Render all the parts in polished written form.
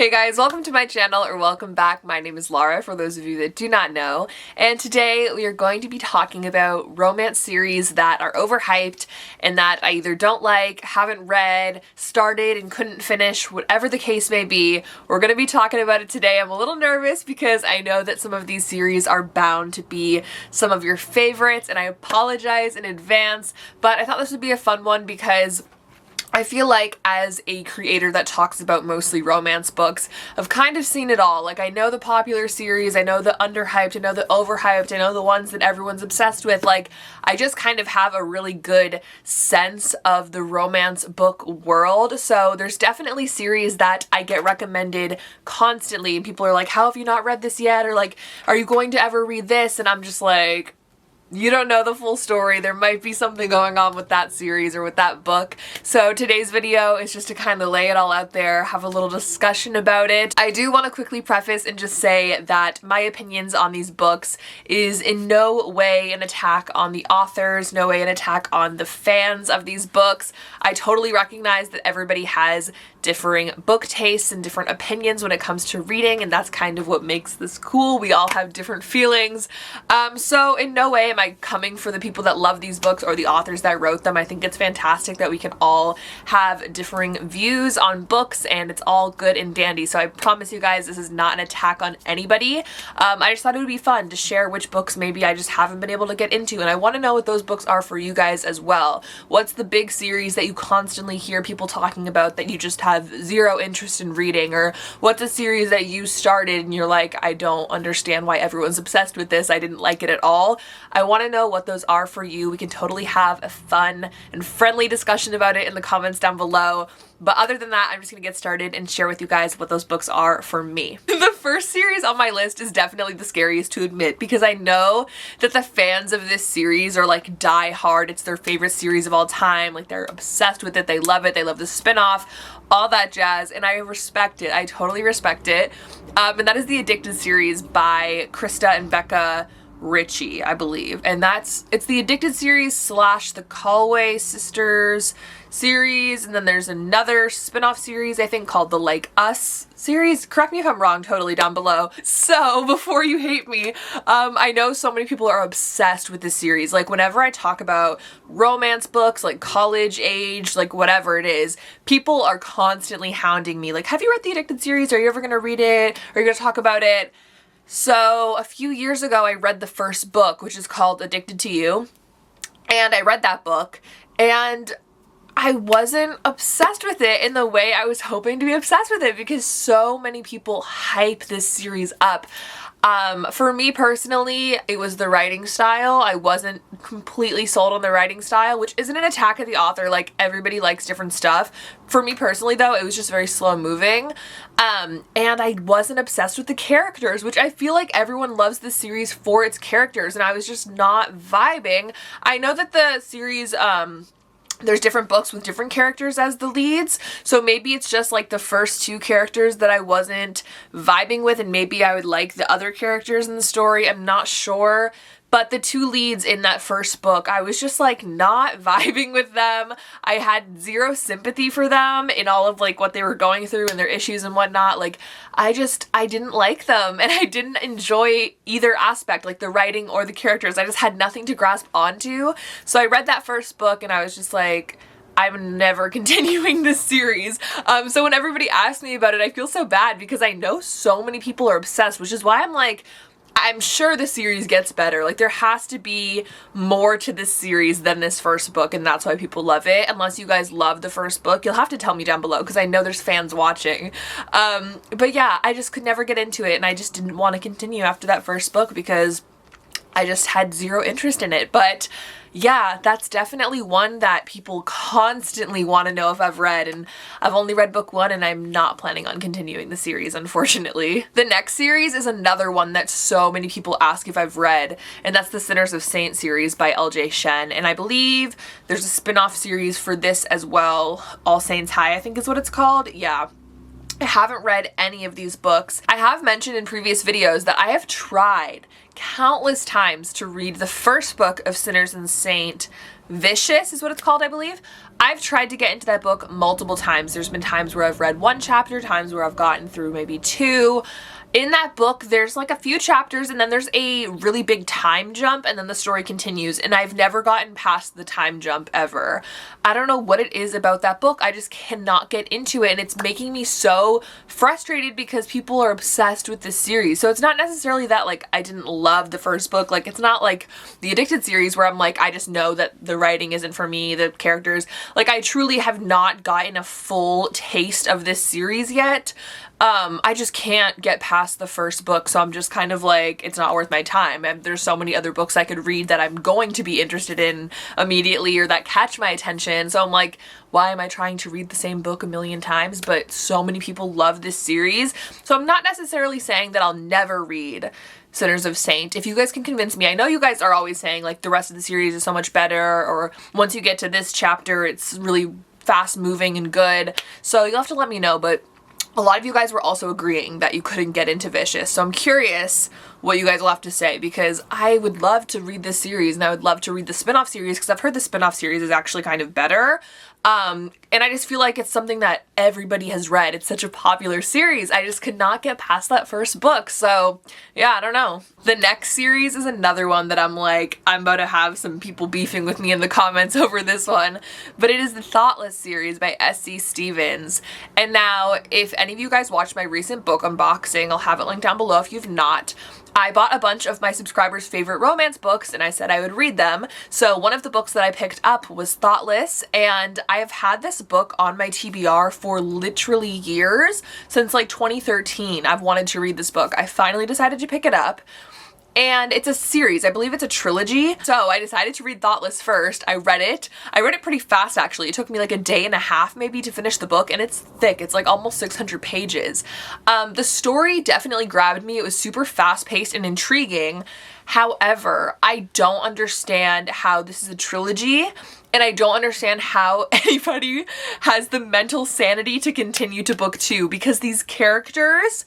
Hey guys, welcome to my channel, or welcome back. My name is Laura, for those of you that do not know, and today we are going to be talking about romance series that are overhyped and that I either don't like, haven't read, started and couldn't finish, whatever the case may be. We're going to be talking about it today. I'm a little nervous because I know that some of these series are bound to be some of your favorites, and I apologize in advance, but I thought this would be a fun one because I feel like as a creator that talks about mostly romance books, I've kind of seen it all. Like, I know the popular series, I know the underhyped, I know the overhyped, I know the ones that everyone's obsessed with. Like, I just kind of have a really good sense of the romance book world. So there's definitely series that I get recommended constantly, and people are like, how have you not read this yet? Or like, are you going to ever read this? And I'm just like, you don't know the full story. There might be something going on with that series or with that book. So today's video is just to kind of lay it all out there, have a little discussion about it. I do want to quickly preface and just say that my opinions on these books is in no way an attack on the authors, no way an attack on the fans of these books. I totally recognize that everybody has differing book tastes and different opinions when it comes to reading, and that's kind of what makes this cool. We all have different feelings. So in no way am I coming for the people that love these books or the authors that wrote them. I think it's fantastic that we can all have differing views on books, and it's all good and dandy. So I promise you guys, this is not an attack on anybody. I just thought it would be fun to share which books maybe I just haven't been able to get into, and I want to know what those books are for you guys as well. What's the big series that you constantly hear people talking about that you just have zero interest in reading? Or what's a series that you started and you're like, I don't understand why everyone's obsessed with this, I didn't like it at all. I want to know what those are for you. We can totally have a fun and friendly discussion about it in the comments down below. But other than that, I'm just gonna get started and share with you guys what those books are for me. The first series on my list is definitely the scariest to admit, because I know that the fans of this series are like die hard. It's their favorite series of all time. Like, they're obsessed with it, they love it, they love the spin-off, all that jazz, and I respect it. I totally respect it. And that is the Addicted series by Krista and Becca Ritchie, I believe. And it's the Addicted series slash the Callaway Sisters series, and then there's another spin-off series I think called the Like Us series. Correct me if I'm wrong, totally down below. So before you hate me, I know so many people are obsessed with this series. Like, whenever I talk about romance books, like college age, like whatever it is, people are constantly hounding me like, have you read the Addicted series? Are you ever gonna read it? Are you gonna talk about it? So a few years ago, I read the first book, which is called Addicted to You, and I read that book, and I wasn't obsessed with it in the way I was hoping to be obsessed with it, because so many people hype this series up. For me personally, it was the writing style. I wasn't completely sold on the writing style, which isn't an attack at the author. Like, everybody likes different stuff. For me personally, though, it was just very slow moving. And I wasn't obsessed with the characters, which I feel like everyone loves this series for its characters, and I was just not vibing. I know that the series, there's different books with different characters as the leads, so maybe it's just like the first two characters that I wasn't vibing with, and maybe I would like the other characters in the story. I'm not sure. But the two leads in that first book, I was just like not vibing with them. I had zero sympathy for them in all of like what they were going through and their issues and whatnot. Like, I didn't like them, and I didn't enjoy either aspect, like the writing or the characters. I just had nothing to grasp onto. So I read that first book and I was just like, I'm never continuing this series. So when everybody asks me about it, I feel so bad because I know so many people are obsessed, which is why I'm like, I'm sure the series gets better. Like, there has to be more to this series than this first book, and that's why people love it. Unless you guys love the first book, you'll have to tell me down below, because I know there's fans watching. But yeah, I just could never get into it, and I just didn't want to continue after that first book because I just had zero interest in it. But yeah, that's definitely one that people constantly want to know if I've read, and I've only read book one, and I'm not planning on continuing the series, unfortunately. The next series is another one that so many people ask if I've read, and that's the Sinners of Saint series by L.J. Shen, and I believe there's a spin-off series for this as well. All Saints High, I think is what it's called. Yeah. I haven't read any of these books. I have mentioned in previous videos that I have tried countless times to read the first book of Sinners and Saint. Vicious is what it's called, I believe. I've tried to get into that book multiple times. There's been times where I've read one chapter, times where I've gotten through maybe two. In that book, there's like a few chapters and then there's a really big time jump and then the story continues, and I've never gotten past the time jump ever. I don't know what it is about that book. I just cannot get into it, and it's making me so frustrated because people are obsessed with this series. So it's not necessarily that like I didn't love the first book. Like, it's not like the Addicted series where I'm like, I just know that the writing isn't for me, the characters. Like, I truly have not gotten a full taste of this series yet. I just can't get past the first book, so I'm just kind of like, it's not worth my time. And there's so many other books I could read that I'm going to be interested in immediately or that catch my attention. So I'm like, why am I trying to read the same book a million times? But so many people love this series. So I'm not necessarily saying that I'll never read Sinners of Saint. If you guys can convince me, I know you guys are always saying like the rest of the series is so much better, or once you get to this chapter, it's really fast moving and good. So you'll have to let me know, but a lot of you guys were also agreeing that you couldn't get into Vicious. So I'm curious what you guys will have to say, because I would love to read this series and I would love to read the spin-off series, because I've heard the spin-off series is actually kind of better. And I just feel like it's something that everybody has read. It's such a popular series. I just could not get past that first book. So yeah, I don't know. The next series is another one that I'm like, I'm about to have some people beefing with me in the comments over this one, but it is the Thoughtless series by S.C. Stevens. And now, if any of you guys watched my recent book unboxing, I'll have it linked down below if you've not. I bought a bunch of my subscribers' favorite romance books and I said I would read them. So one of the books that I picked up was Thoughtless, and I have had this book on my TBR for literally years. Since like 2013, I've wanted to read this book. I finally decided to pick it up. And it's a series. I believe it's a trilogy. So I decided to read Thoughtless first. I read it. I read it pretty fast, actually. It took me like a day and a half maybe to finish the book, and it's thick. It's like almost 600 pages. The story definitely grabbed me. It was super fast-paced and intriguing. However, I don't understand how this is a trilogy, and I don't understand how anybody has the mental sanity to continue to book two, because these characters,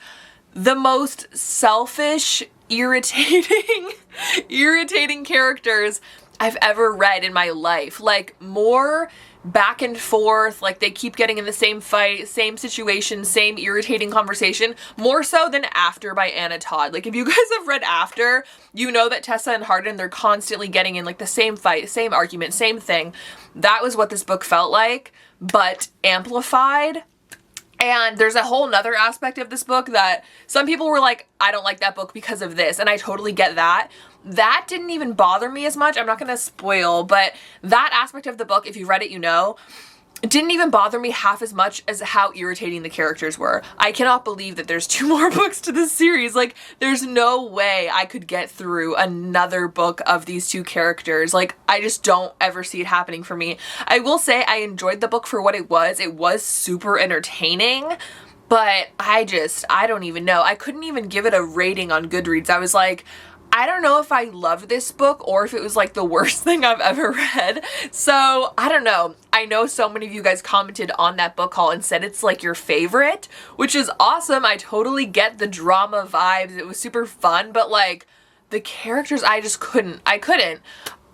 the most selfish, irritating characters I've ever read in my life. Like, more back and forth, like they keep getting in the same fight, same situation, same irritating conversation, more so than After by Anna Todd. Like, if you guys have read After, you know that Tessa and Hardin, they're constantly getting in like the same fight, same argument, same thing. That was what this book felt like, but amplified. And there's a whole nother aspect of this book that some people were like, I don't like that book because of this. And I totally get that. That didn't even bother me as much. I'm not going to spoil, but that aspect of the book, if you read it, you know, it didn't even bother me half as much as how irritating the characters were. I cannot believe that there's 2 more books to this series. Like, there's no way I could get through another book of these 2 characters. Like, I just don't ever see it happening for me. I will say I enjoyed the book for what it was. It was super entertaining, but I don't even know. I couldn't even give it a rating on Goodreads. I was like, I don't know if I loved this book or if it was like the worst thing I've ever read. So I don't know. I know so many of you guys commented on that book haul and said it's like your favorite, which is awesome. I totally get the drama vibes. It was super fun, but like the characters, I couldn't.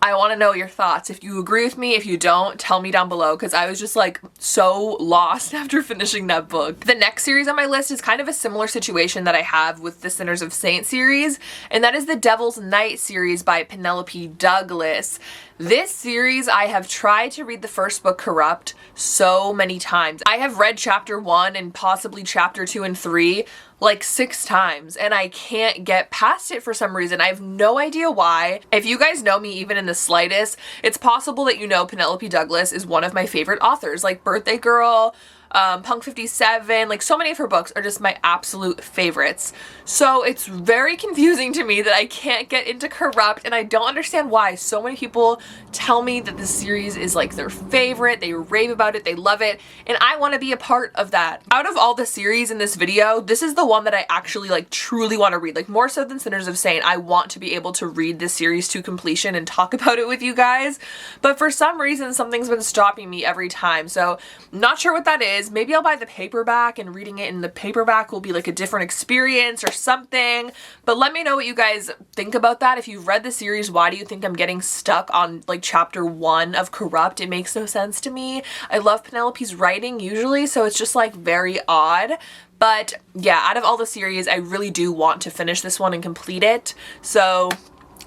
I want to know your thoughts. If you agree with me, if you don't, tell me down below, because I was just like so lost after finishing that book. The next series on my list is kind of a similar situation that I have with the Sinners of Saint series, and that is the Devil's Night series by Penelope Douglas. This series, I have tried to read the first book, Corrupt, so many times. I have read chapter 1 and possibly chapter 2 and 3 like 6 times, and I can't get past it for some reason. I have no idea why. If you guys know me even in the slightest, it's possible that you know Penelope Douglas is one of my favorite authors, like Birthday Girl, Punk 57, like so many of her books are just my absolute favorites. So it's very confusing to me that I can't get into Corrupt, and I don't understand why. So many people tell me that this series is like their favorite, they rave about it, they love it, and I want to be a part of that. Out of all the series in this video, this is the one that I actually like truly want to read, like more so than Sinners of Saint. I want to be able to read this series to completion and talk about it with you guys, but for some reason something's been stopping me every time, so not sure what that is. is maybe I'll buy the paperback and reading it in the paperback will be like a different experience or something. But let me know what you guys think about that. If you've read the series, why do you think I'm getting stuck on like chapter 1 of Corrupt? It makes no sense to me. I love Penelope's writing usually, so it's just like very odd. But yeah, out of all the series, I really do want to finish this one and complete it. So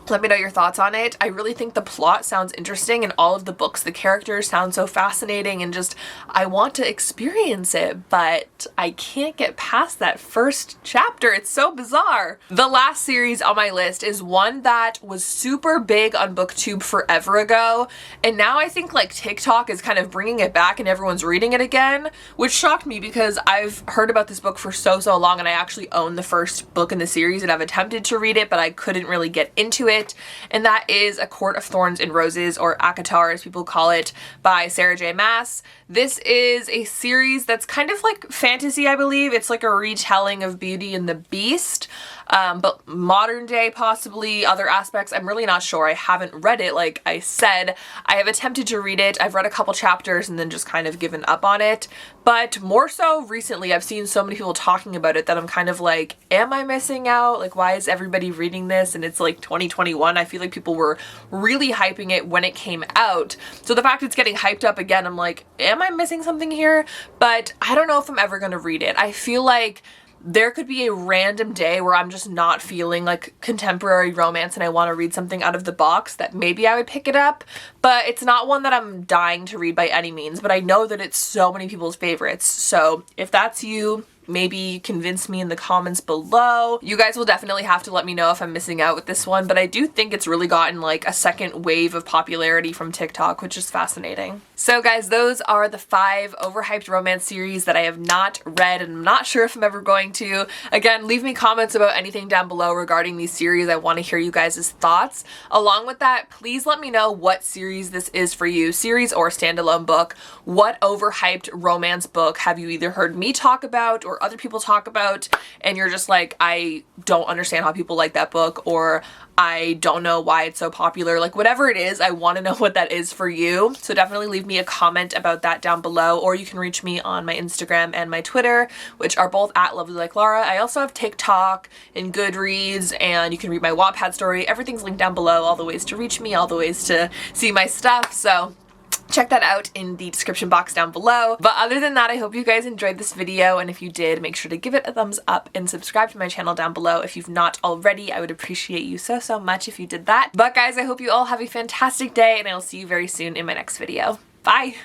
let me know your thoughts on it. I really think the plot sounds interesting in all of the books. The characters sound so fascinating and just, I want to experience it, but I can't get past that first chapter. It's so bizarre. The last series on my list is one that was super big on BookTube forever ago, and now I think like TikTok is kind of bringing it back and everyone's reading it again, which shocked me because I've heard about this book for so long, and I actually own the first book in the series and I've attempted to read it, but I couldn't really get into it. And that is A Court of Thorns and Roses, or acotar as people call it, by Sarah J. Maas. This is a series that's kind of like fantasy, I believe. It's like a retelling of Beauty and the Beast, but modern day, possibly other aspects. I'm really not sure. I haven't read it. Like I said, I have attempted to read it. I've read a couple chapters and then just kind of given up on it. But more so recently, I've seen so many people talking about it that I'm kind of like, am I missing out? Like, why is everybody reading this? And it's like 2021. I feel like people were really hyping it when it came out. So the fact it's getting hyped up again, I'm like, am I missing something here? But I don't know if I'm ever going to read it. I feel like there could be a random day where I'm just not feeling like contemporary romance and I want to read something out of the box that maybe I would pick it up, but it's not one that I'm dying to read by any means, but I know that it's so many people's favorites. So if that's you, maybe convince me in the comments below. You guys will definitely have to let me know if I'm missing out with this one, but I do think it's really gotten like a second wave of popularity from TikTok, which is fascinating. So guys, those are the 5 overhyped romance series that I have not read and I'm not sure if I'm ever going to. Again, leave me comments about anything down below regarding these series. I want to hear you guys' thoughts. Along with that, please let me know what series this is for you, series or standalone book. What overhyped romance book have you either heard me talk about or other people talk about and you're just like, I don't understand how people like that book, or I don't know why it's so popular. Like whatever it is, I want to know what that is for you. So definitely leave me a comment about that down below, or you can reach me on my Instagram and my Twitter, which are both at lovelylikelara. I also have TikTok and Goodreads, and you can read my Wattpad story. Everything's linked down below, all the ways to reach me, all the ways to see my stuff. So check that out in the description box down below. But other than that, I hope you guys enjoyed this video, and if you did, make sure to give it a thumbs up and subscribe to my channel down below if you've not already. I would appreciate you so much if you did that. But guys, I hope you all have a fantastic day, and I will see you very soon in my next video. Bye!